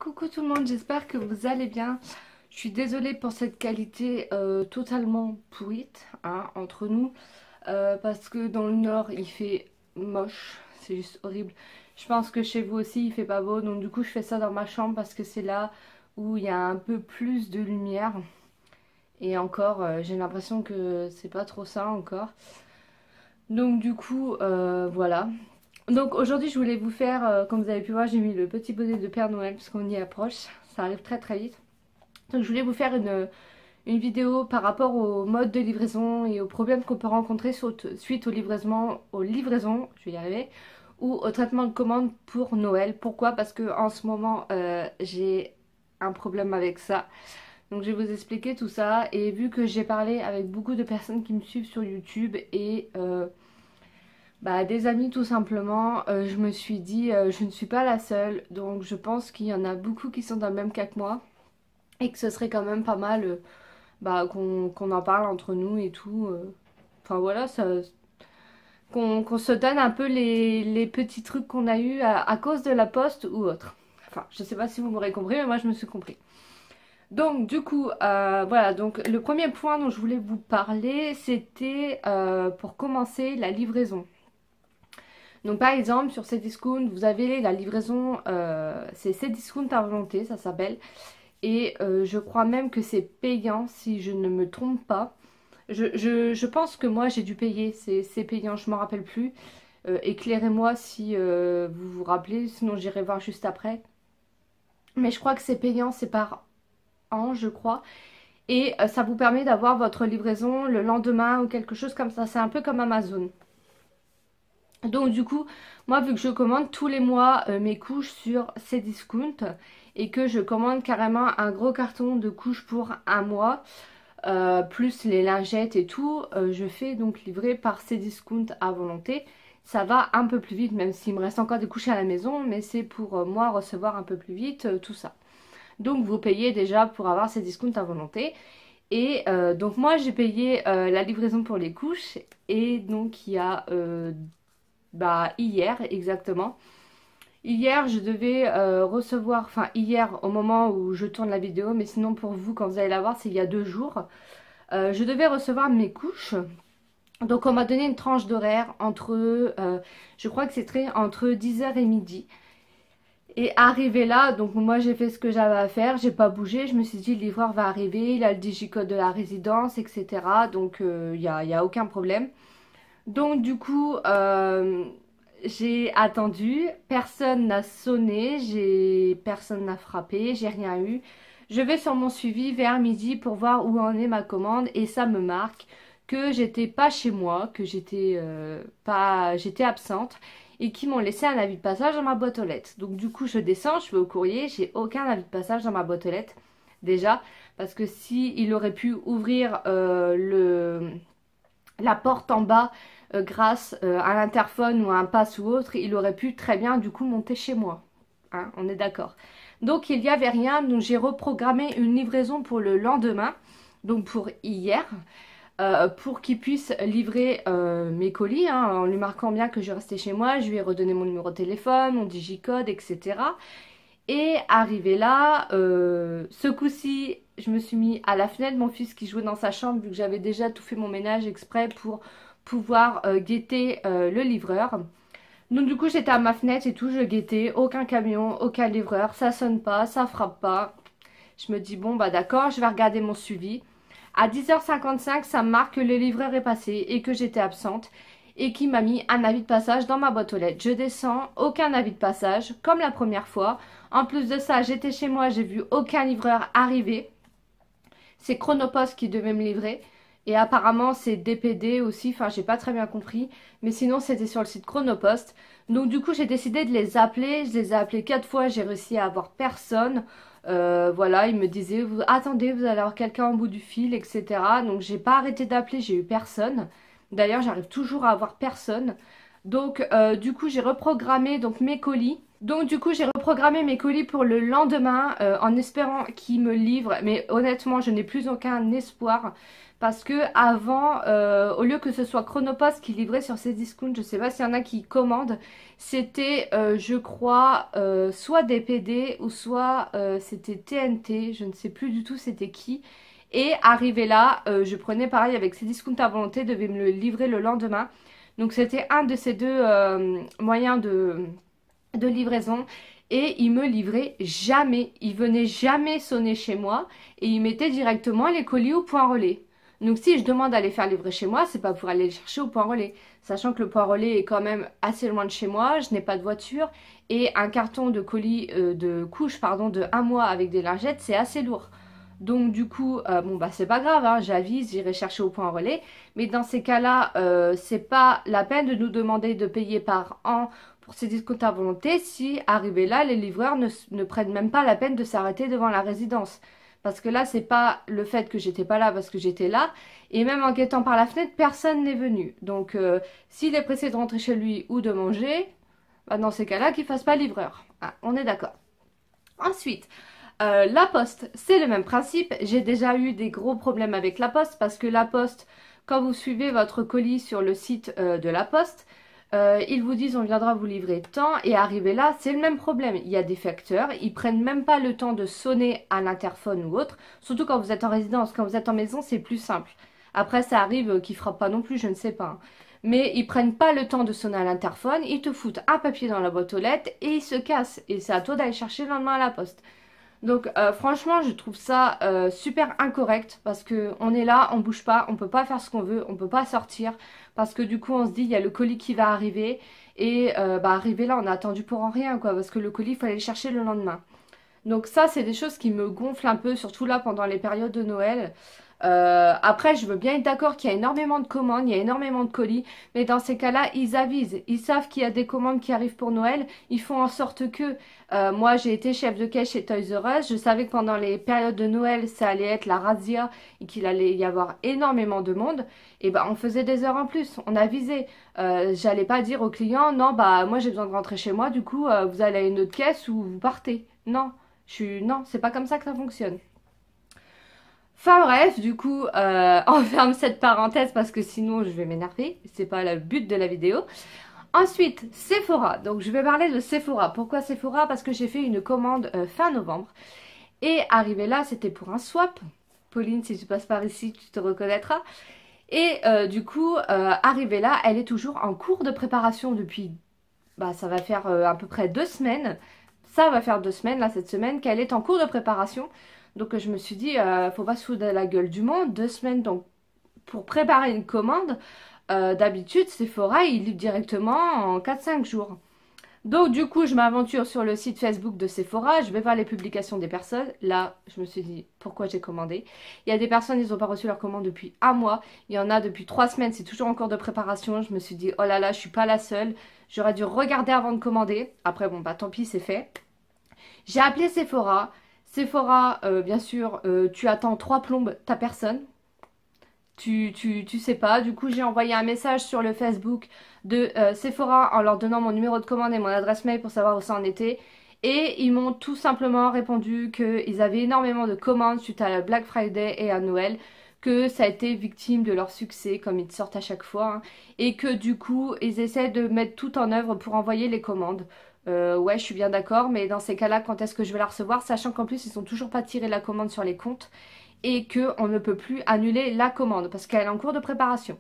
Coucou tout le monde, j'espère que vous allez bien. Je suis désolée pour cette qualité totalement pourrite, hein, entre nous, parce que dans le nord il fait moche, c'est juste horrible. Je pense que chez vous aussi il fait pas beau, donc du coup je fais ça dans ma chambre parce que c'est là où il y a un peu plus de lumière. Et encore, j'ai l'impression que c'est pas trop ça encore. Donc du coup, voilà. Donc aujourd'hui je voulais vous faire, comme vous avez pu voir, j'ai mis le petit bonnet de Père Noël parce qu'on y approche, ça arrive très très vite. Donc je voulais vous faire une vidéo par rapport au mode de livraison et aux problèmes qu'on peut rencontrer suite aux livraisons, je vais y arriver, ou au traitement de commande pour Noël. Pourquoi? Parce que en ce moment j'ai un problème avec ça. Donc je vais vous expliquer tout ça, et vu que j'ai parlé avec beaucoup de personnes qui me suivent sur YouTube et des amis tout simplement, je me suis dit je ne suis pas la seule, donc je pense qu'il y en a beaucoup qui sont dans le même cas que moi et que ce serait quand même pas mal qu'on en parle entre nous et tout. Enfin voilà, qu'on se donne un peu les petits trucs qu'on a eu à cause de la poste ou autre. Enfin, je sais pas si vous m'aurez compris, mais moi je me suis compris. Donc du coup, voilà, donc le premier point dont je voulais vous parler, c'était pour commencer la livraison. Donc par exemple sur Cdiscount vous avez la livraison, c'est Cdiscount à volonté ça s'appelle. Et je crois même que c'est payant si je ne me trompe pas. Je pense que moi j'ai dû payer, c'est payant, je m'en rappelle plus. Éclairez-moi si vous vous rappelez, sinon j'irai voir juste après. Mais je crois que c'est payant, c'est par an je crois. Et ça vous permet d'avoir votre livraison le lendemain ou quelque chose comme ça. C'est un peu comme Amazon. Donc du coup, moi vu que je commande tous les mois mes couches sur Cdiscount et que je commande carrément un gros carton de couches pour un mois, plus les lingettes et tout, je fais donc livrer par Cdiscount à volonté. Ça va un peu plus vite, même s'il me reste encore des couches à la maison, mais c'est pour moi recevoir un peu plus vite tout ça. Donc vous payez déjà pour avoir Cdiscount à volonté. Et donc moi j'ai payé la livraison pour les couches, et donc il y a hier exactement. Hier je devais recevoir, enfin hier au moment où je tourne la vidéo, mais sinon pour vous quand vous allez la voir c'est il y a 2 jours. Je devais recevoir mes couches. Donc on m'a donné une tranche d'horaire entre, je crois que c'est très entre 10h et midi. Et arrivé là, donc moi j'ai fait ce que j'avais à faire, j'ai pas bougé, je me suis dit le livreur va arriver, il a le digicode de la résidence, etc. Donc y a aucun problème. Donc du coup, j'ai attendu, personne n'a sonné, personne n'a frappé, j'ai rien eu. Je vais sur mon suivi vers midi pour voir où en est ma commande, et ça me marque que j'étais pas chez moi, que j'étais absente, et qu'ils m'ont laissé un avis de passage dans ma boîte aux lettres. Donc du coup je descends, je vais au courrier, j'ai aucun avis de passage dans ma boîte aux lettres déjà, parce que si il aurait pu ouvrir la porte en bas grâce à l'interphone ou à un pass ou autre, il aurait pu très bien du coup monter chez moi. Hein, on est d'accord. Donc il n'y avait rien, donc j'ai reprogrammé une livraison pour le lendemain, donc pour hier, pour qu'il puisse livrer mes colis, hein, en lui marquant bien que je restais chez moi. Je lui ai redonné mon numéro de téléphone, mon digicode, etc. Et arrivé là, ce coup-ci, je me suis mis à la fenêtre, mon fils qui jouait dans sa chambre, vu que j'avais déjà tout fait mon ménage exprès pour pouvoir guetter le livreur. Donc du coup j'étais à ma fenêtre et tout, je guettais, aucun camion, aucun livreur, ça sonne pas, ça frappe pas. Je me dis bon bah d'accord, je vais regarder mon suivi. À 10h55 ça me marque que le livreur est passé et que j'étais absente, et qui m'a mis un avis de passage dans ma boîte aux lettres. Je descends, aucun avis de passage, comme la première fois. En plus de ça, j'étais chez moi, j'ai vu aucun livreur arriver. C'est Chronopost qui devait me livrer. Et apparemment c'est DPD aussi, enfin j'ai pas très bien compris. Mais sinon c'était sur le site Chronopost. Donc du coup j'ai décidé de les appeler. Je les ai appelés 4 fois, j'ai réussi à avoir personne. Voilà, ils me disaient attendez, vous allez avoir quelqu'un au bout du fil, etc. Donc j'ai pas arrêté d'appeler, j'ai eu personne. D'ailleurs j'arrive toujours à avoir personne. Donc du coup j'ai reprogrammé donc mes colis. Donc du coup j'ai reprogrammé mes colis pour le lendemain en espérant qu'ils me livrent. Mais honnêtement je n'ai plus aucun espoir. Parce que avant, au lieu que ce soit Chronopost qui livrait sur ces discounts, je sais pas s'il y en a qui commandent, c'était je crois soit DPD ou soit c'était TNT, je ne sais plus du tout c'était qui. Et arrivé là, je prenais pareil avec ces discounts à volonté, devait me le livrer le lendemain. Donc c'était un de ces deux moyens de livraison. Et il me livrait jamais. Il venait jamais sonner chez moi. Et il mettait directement les colis au point relais. Donc si je demande à les faire livrer chez moi, c'est pas pour aller les chercher au point relais. Sachant que le point relais est quand même assez loin de chez moi, je n'ai pas de voiture. Et un carton de colis, de couches, pardon, de un mois avec des lingettes, c'est assez lourd. Donc du coup, bon bah c'est pas grave, hein, j'avise, j'irai chercher au point relais. Mais dans ces cas-là, c'est pas la peine de nous demander de payer par an pour ces discounts à volonté si, arrivé là, les livreurs ne prennent même pas la peine de s'arrêter devant la résidence. Parce que là, c'est pas le fait que j'étais pas là parce que j'étais là. Et même en guettant par la fenêtre, personne n'est venu. Donc s'il est pressé de rentrer chez lui ou de manger, bah, dans ces cas-là, qu'il fasse pas livreur. Ah, on est d'accord. Ensuite, la poste, c'est le même principe. J'ai déjà eu des gros problèmes avec la poste parce que la poste, quand vous suivez votre colis sur le site de la poste, ils vous disent on viendra vous livrer tant et arrivé là, c'est le même problème. Il y a des facteurs, ils prennent même pas le temps de sonner à l'interphone ou autre. Surtout quand vous êtes en résidence, quand vous êtes en maison, c'est plus simple. Après, ça arrive qu'ils frappent pas non plus, je ne sais pas, hein. Mais ils prennent pas le temps de sonner à l'interphone, ils te foutent un papier dans la boîte aux lettres et ils se cassent. Et c'est à toi d'aller chercher le lendemain à la poste. Donc franchement je trouve ça super incorrect parce que on est là, on bouge pas, on peut pas faire ce qu'on veut, on peut pas sortir parce que du coup on se dit il y a le colis qui va arriver et bah arrivé là on a attendu pour en rien quoi parce que le colis il fallait le chercher le lendemain. Donc ça c'est des choses qui me gonflent un peu surtout là pendant les périodes de Noël. Après, je veux bien être d'accord qu'il y a énormément de commandes, il y a énormément de colis, mais dans ces cas-là, ils avisent. Ils savent qu'il y a des commandes qui arrivent pour Noël, ils font en sorte que... moi, j'ai été chef de caisse chez Toys R Us, je savais que pendant les périodes de Noël, ça allait être la razzia et qu'il allait y avoir énormément de monde, et ben on faisait des heures en plus, on avisait. J'allais pas dire aux clients, non, bah moi j'ai besoin de rentrer chez moi, du coup, vous allez à une autre caisse ou vous partez. Non, non, c'est pas comme ça que ça fonctionne. Enfin bref, du coup, on ferme cette parenthèse parce que sinon je vais m'énerver. C'est pas le but de la vidéo. Ensuite, Sephora. Donc je vais parler de Sephora. Pourquoi Sephora? Parce que j'ai fait une commande fin novembre. Et arrivé là, c'était pour un swap. Pauline, si tu passes par ici, tu te reconnaîtras. Et du coup, arrivé là, elle est toujours en cours de préparation depuis... Bah, ça va faire à peu près 2 semaines. Ça va faire 2 semaines, là, cette semaine, qu'elle est en cours de préparation. Donc je me suis dit, faut pas se foutre de la gueule du monde. 2 semaines donc pour préparer une commande. D'habitude, Sephora, il livre directement en 4-5 jours. Donc du coup, je m'aventure sur le site Facebook de Sephora. Je vais voir les publications des personnes. Là, je me suis dit, pourquoi j'ai commandé? Il y a des personnes, ils n'ont pas reçu leur commande depuis un mois. Il y en a depuis 3 semaines, c'est toujours en cours de préparation. Je me suis dit, oh là là, je suis pas la seule. J'aurais dû regarder avant de commander. Après, bon, bah tant pis, c'est fait. J'ai appelé Sephora. Sephora, bien sûr, tu attends 3 plombes, t'as personne. Tu sais pas. Du coup, j'ai envoyé un message sur le Facebook de Sephora en leur donnant mon numéro de commande et mon adresse mail pour savoir où ça en était. Et ils m'ont tout simplement répondu qu'ils avaient énormément de commandes suite à la Black Friday et à Noël, que ça a été victime de leur succès comme ils sortent à chaque fois, hein, et que du coup ils essaient de mettre tout en œuvre pour envoyer les commandes. Ouais, je suis bien d'accord, mais dans ces cas-là, quand est-ce que je vais la recevoir? Sachant qu'en plus, ils sont toujours pas tiré la commande sur les comptes et qu'on ne peut plus annuler la commande parce qu'elle est en cours de préparation.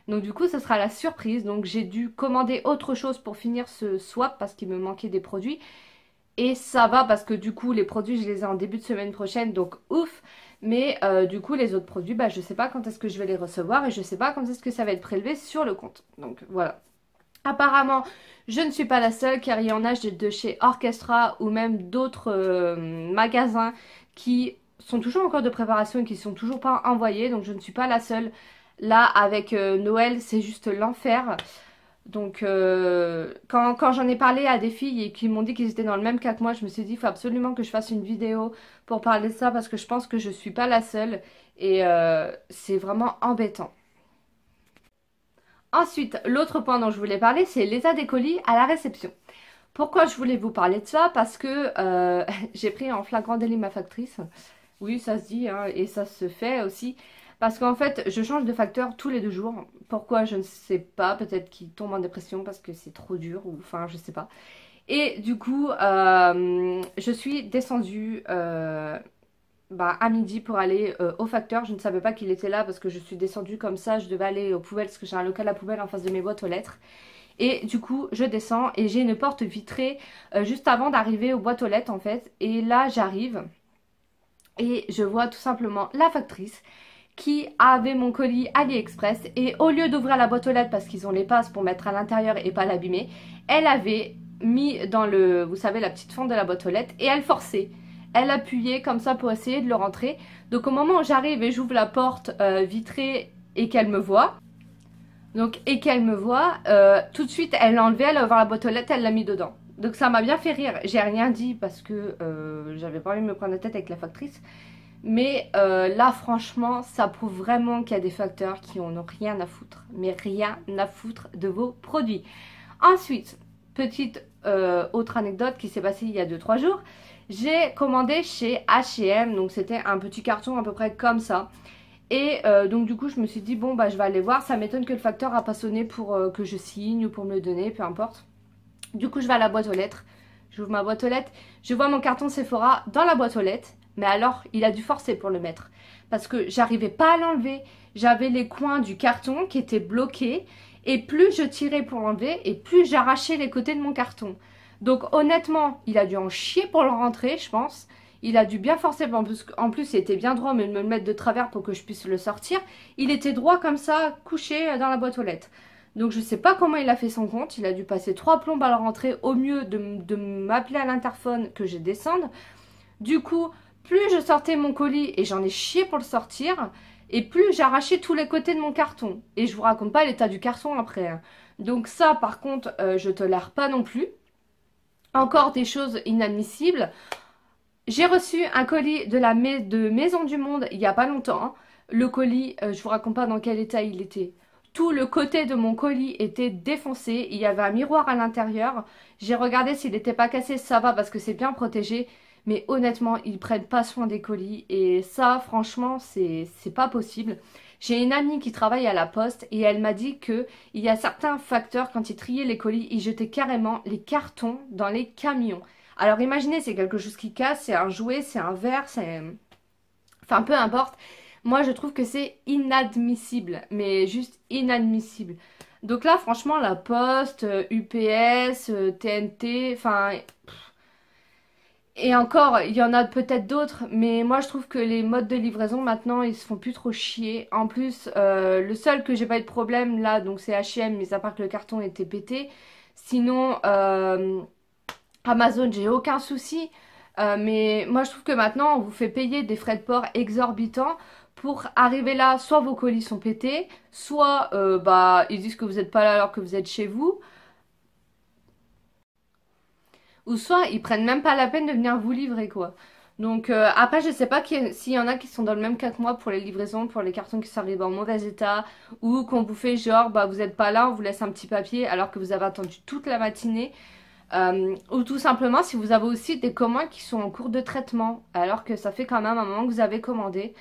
Donc du coup, ce sera la surprise. Donc j'ai dû commander autre chose pour finir ce swap parce qu'il me manquait des produits. Et ça va parce que du coup, les produits, je les ai en début de semaine prochaine, donc ouf. Mais du coup, les autres produits, bah, je sais pas quand est-ce que je vais les recevoir et je sais pas quand est-ce que ça va être prélevé sur le compte. Donc voilà. Apparemment, je ne suis pas la seule car il y en a de chez Orchestra ou même d'autres magasins qui sont toujours en cours de préparation et qui ne sont toujours pas envoyés. Donc je ne suis pas la seule. Là, avec Noël, c'est juste l'enfer. Donc quand j'en ai parlé à des filles et qui m'ont dit qu'ils étaient dans le même cas que moi, je me suis dit il faut absolument que je fasse une vidéo pour parler de ça parce que je pense que je ne suis pas la seule et c'est vraiment embêtant. Ensuite, l'autre point dont je voulais parler, c'est l'état des colis à la réception. Pourquoi je voulais vous parler de ça? Parce que j'ai pris en flagrant délit ma factrice. Oui, ça se dit, hein, et ça se fait aussi. Parce qu'en fait, je change de facteur tous les 2 jours. Pourquoi, je ne sais pas. Peut-être qu'il tombe en dépression parce que c'est trop dur, ou enfin, je sais pas. Et du coup, je suis descendue à midi pour aller au facteur. Je ne savais pas qu'il était là parce que je suis descendue comme ça. Je devais aller aux poubelles parce que j'ai un local à poubelle en face de mes boîtes aux lettres. Et du coup, je descends et j'ai une porte vitrée juste avant d'arriver aux boîtes aux lettres en fait. Et là, j'arrive et je vois tout simplement la factrice qui avait mon colis AliExpress et au lieu d'ouvrir la boîte aux lettres parce qu'ils ont les passes pour mettre à l'intérieur et pas l'abîmer, elle avait mis dans le, vous savez, la petite fente de la boîte aux lettres et elle forçait. Elle appuyait comme ça pour essayer de le rentrer. Donc au moment où j'arrive et j'ouvre la porte vitrée et qu'elle me voit, tout de suite elle l'a enlevé, elle a ouvert la boîte aux lettres, elle l'a mis dedans. Donc ça m'a bien fait rire. J'ai rien dit parce que j'avais pas envie de me prendre la tête avec la factrice. Mais là, franchement, ça prouve vraiment qu'il y a des facteurs qui en ont rien à foutre. Mais rien à foutre de vos produits. Ensuite, petite autre anecdote qui s'est passée il y a 2-3 jours. J'ai commandé chez H&M, donc c'était un petit carton à peu près comme ça. Et donc du coup, je me suis dit, bon, bah je vais aller voir. Ça m'étonne que le facteur a pas sonné pour que je signe ou pour me le donner, peu importe. Du coup, je vais à la boîte aux lettres. J'ouvre ma boîte aux lettres. Je vois mon carton Sephora dans la boîte aux lettres. Mais alors, il a dû forcer pour le mettre. Parce que j'arrivais pas à l'enlever. J'avais les coins du carton qui étaient bloqués. Et plus je tirais pour l'enlever, et plus j'arrachais les côtés de mon carton. Donc honnêtement, il a dû en chier pour le rentrer, je pense. Il a dû bien forcer. En plus, il était bien droit, mais de me le mettre de travers pour que je puisse le sortir. Il était droit comme ça, couché dans la boîte aux lettres. Donc je sais pas comment il a fait son compte. Il a dû passer 3 plombes à le rentrer. Au mieux de m'appeler à l'interphone que je descende. Du coup, plus je sortais mon colis et j'en ai chié pour le sortir, et plus j'arrachais tous les côtés de mon carton. Et je vous raconte pas l'état du carton après, hein. Donc ça, par contre, je tolère pas non plus. Encore des choses inadmissibles. J'ai reçu un colis de Maison du Monde il y a pas longtemps. Le colis, je vous raconte pas dans quel état il était. Tout le côté de mon colis était défoncé. Il y avait un miroir à l'intérieur. J'ai regardé s'il n'était pas cassé. Ça va parce que c'est bien protégé. Mais honnêtement, ils prennent pas soin des colis. Et ça, franchement, c'est pas possible. J'ai une amie qui travaille à la poste et elle m'a dit que il y a certains facteurs, quand ils triaient les colis, ils jetaient carrément les cartons dans les camions. Alors imaginez, c'est quelque chose qui casse, c'est un jouet, c'est un verre, c'est... Enfin, peu importe. Moi, je trouve que c'est inadmissible, mais juste inadmissible. Donc là, franchement, la Poste, UPS, TNT, enfin... Et encore, il y en a peut-être d'autres, mais moi je trouve que les modes de livraison maintenant ils se font plus trop chier. En plus, le seul que j'ai pas eu de problème là, donc c'est H&M, mais à part que le carton était pété. Sinon, Amazon, j'ai aucun souci. Mais moi je trouve que maintenant on vous fait payer des frais de port exorbitants pour arriver là. Soit vos colis sont pétés, soit ils disent que vous n'êtes pas là alors que vous êtes chez vous. Ou soit ils prennent même pas la peine de venir vous livrer quoi. Donc après je sais pas s'il y en a qui sont dans le même cas que moi pour les livraisons, pour les cartons qui sont arrivés en mauvais état, ou qu'on vous fait genre bah vous êtes pas là, on vous laisse un petit papier alors que vous avez attendu toute la matinée. Ou tout simplement si vous avez aussi des commandes qui sont en cours de traitement alors que ça fait quand même un moment que vous avez commandé.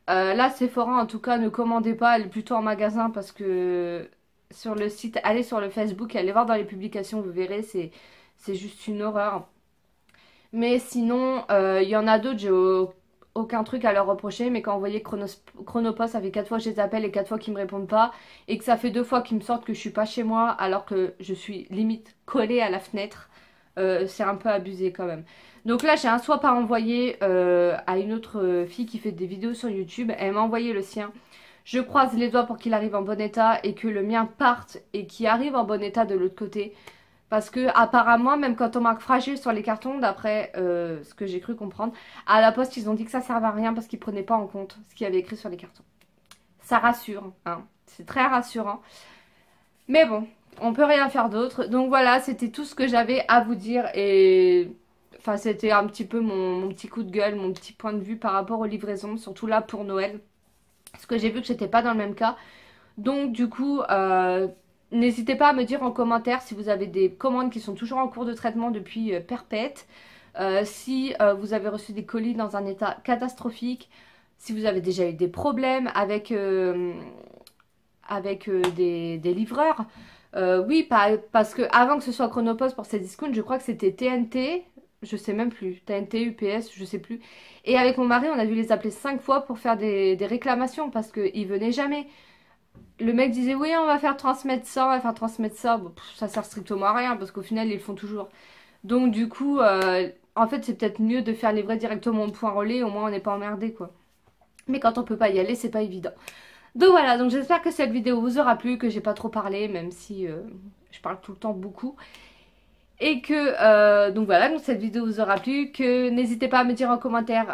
Là Sephora en tout cas ne commandez pas, allez plutôt en magasin parce que sur le site, allez sur le Facebook, allez voir dans les publications, vous verrez c'est juste une horreur. Mais sinon, il y en a d'autres, j'ai aucun truc à leur reprocher. Mais quand vous voyez Chronopost, ça fait 4 fois que je les appelle et 4 fois qu'ils me répondent pas. Et que ça fait 2 fois qu'ils me sortent que je suis pas chez moi alors que je suis limite collée à la fenêtre. C'est un peu abusé quand même. Donc là, j'ai un swap à envoyer à une autre fille qui fait des vidéos sur YouTube. Elle m'a envoyé le sien. Je croise les doigts pour qu'il arrive en bon état et que le mien parte et qu'il arrive en bon état de l'autre côté. Parce que apparemment, même quand on marque fragile sur les cartons, d'après ce que j'ai cru comprendre, à la poste, ils ont dit que ça servait à rien parce qu'ils prenaient pas en compte ce qu'il y avait écrit sur les cartons. Ça rassure, hein. C'est très rassurant. Mais bon, on peut rien faire d'autre. Donc voilà, c'était tout ce que j'avais à vous dire. Et enfin, c'était un petit peu mon petit coup de gueule, mon petit point de vue par rapport aux livraisons, surtout là pour Noël. Parce que j'ai vu que j'étais pas dans le même cas. Donc du coup, n'hésitez pas à me dire en commentaire si vous avez des commandes qui sont toujours en cours de traitement depuis perpète. Si vous avez reçu des colis dans un état catastrophique, si vous avez déjà eu des problèmes avec, des livreurs. Oui, parce que avant que ce soit Chronopost pour Cdiscount, je crois que c'était TNT, je sais même plus, TNT, UPS, je sais plus. Et avec mon mari, on a dû les appeler 5 fois pour faire des réclamations parce qu'ils venaient jamais. Le mec disait oui, on va faire transmettre ça, on va faire transmettre ça. Bon, ça sert strictement à rien parce qu'au final, ils le font toujours. Donc du coup, en fait, c'est peut-être mieux de faire livrer directement au point relais, au moins on n'est pas emmerdé quoi. Mais quand on peut pas y aller, c'est pas évident. Donc voilà, donc j'espère que cette vidéo vous aura plu, que j'ai pas trop parlé, même si je parle tout le temps beaucoup. Et que, donc voilà, donc cette vidéo vous aura plu, que n'hésitez pas à me dire en commentaire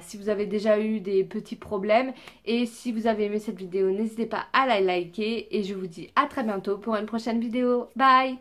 si vous avez déjà eu des petits problèmes. Et si vous avez aimé cette vidéo, n'hésitez pas à la liker. Et je vous dis à très bientôt pour une prochaine vidéo. Bye!